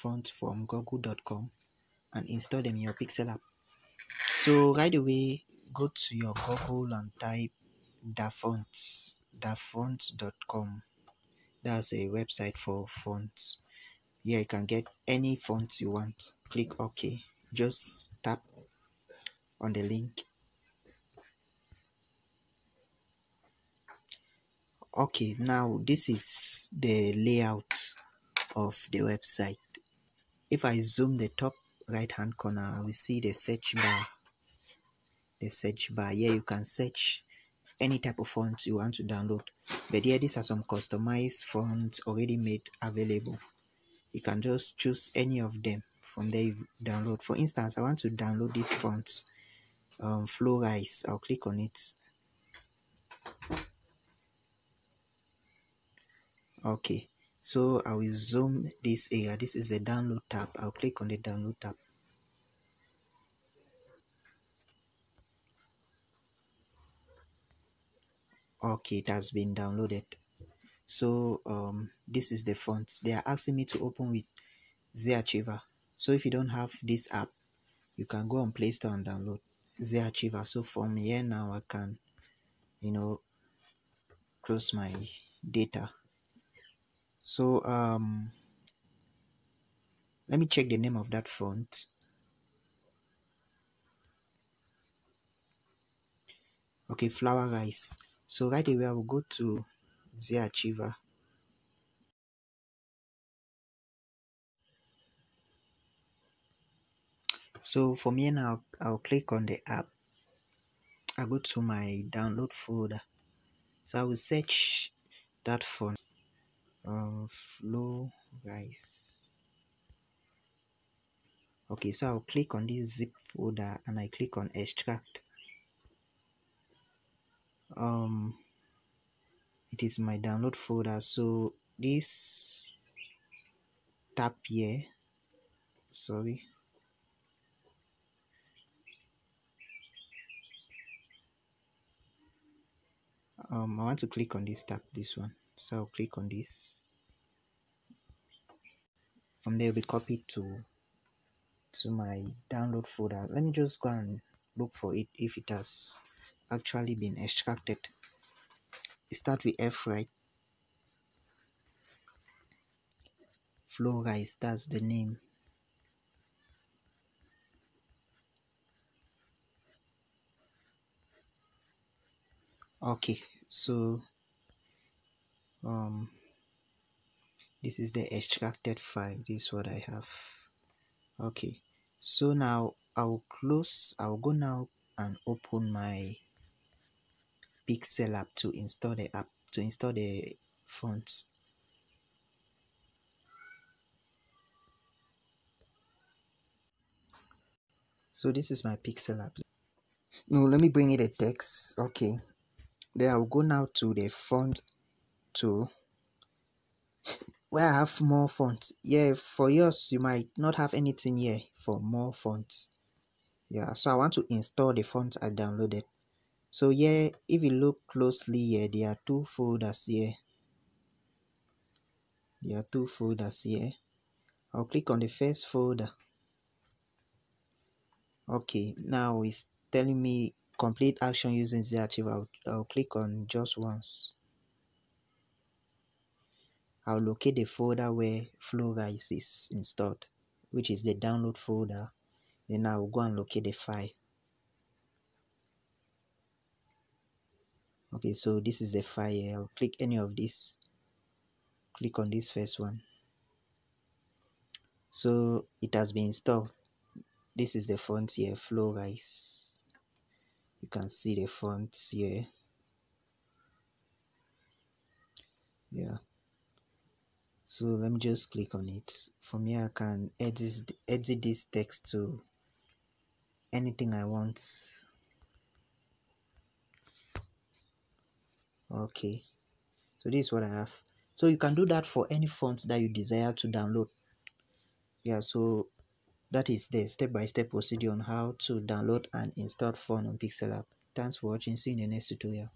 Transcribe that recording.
fonts from google.com and install them in your pixellab. So right away, go to your Google and type dafonts.com. That's a website for fonts. Here you can get any fonts you want. Click OK. Just tap on the link. Okay, now this is the layout of the website. If I zoom the top right hand corner, we see the search bar. Here you can search any type of font you want to download, but here these are some customized fonts already made available. You can just choose any of them from there you download. For instance, I want to download this font, Flow Rise. I'll click on it. Okay, so I will zoom this area. This is the download tab. I'll click on the download tab. Okay, it has been downloaded. So this is the fonts. They are asking me to open with ZArchiver. So if you don't have this app, you can go on Play Store and download ZArchiver. So from here now I can, close my data. So let me check the name of that font. Okay, Flower Rice. So right away I will go to ZArchiver. So from here now I'll click on the app. I go to my download folder. So I will search that font, Flow Rice. Okay, so I'll click on this zip folder and I click on extract. It is my download folder. So this tab here, I want to click on this tab, this one. So I'll click on this. From there, it'll be copied to my download folder. Let me just go and look for it if it has actually been extracted. Start with F, right? Flow Rice, that's the name. Okay, so this is the extracted file. This is what I have. Okay, so now I'll go now and open my pixellab to install the app, to install the fonts. So this is my pixellab. No, let me bring in the text. Okay, then I'll go now to the font tool where I have more fonts. Yeah, for yours you might not have anything here for more fonts. Yeah, so I want to install the fonts I downloaded. So yeah, if you look closely here, there are two folders here. I'll click on the first folder. Okay, now it's telling me complete action using ZArchiver. I'll click on just once. I'll locate the folder where Flow Rice is installed, which is the download folder. Then I'll go and locate the file. Okay, so this is the file here. I'll click any of this. Click on this first one. So it has been installed. This is the font here, Flow Rice. You can see the fonts here. Yeah. So let me just click on it. From here I can edit this text to anything I want. Okay, so this is what I have. So you can do that for any font that you desire to download. Yeah, so that is the step-by-step procedure on how to download and install font on pixellab. Thanks for watching. See you in the next tutorial.